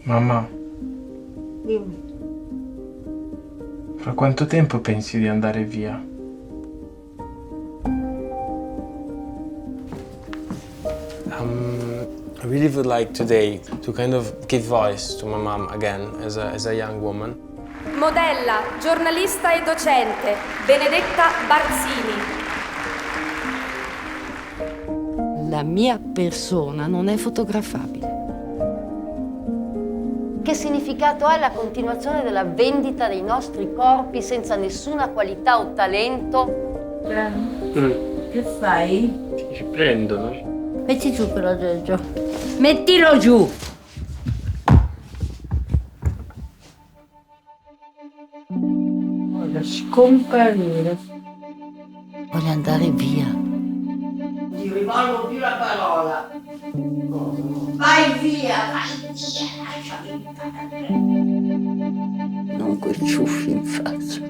Mamma, Dimmi. fra quanto tempo pensi di andare via? I really would like today to kind of give voice to my mom again as a young woman. Modella, giornalista e docente, Benedetta Barzini. La mia persona non è fotografabile. Che significato ha la continuazione della vendita dei nostri corpi senza nessuna qualità o talento? Che fai? Ti prendono? Metti giù quell'aggeggio. Mettilo giù! Voglio scomparire. Voglio andare via. Non ti rivolgo più la parola. Vai via, lasciami in pace. Non quel ciuffo in faccia.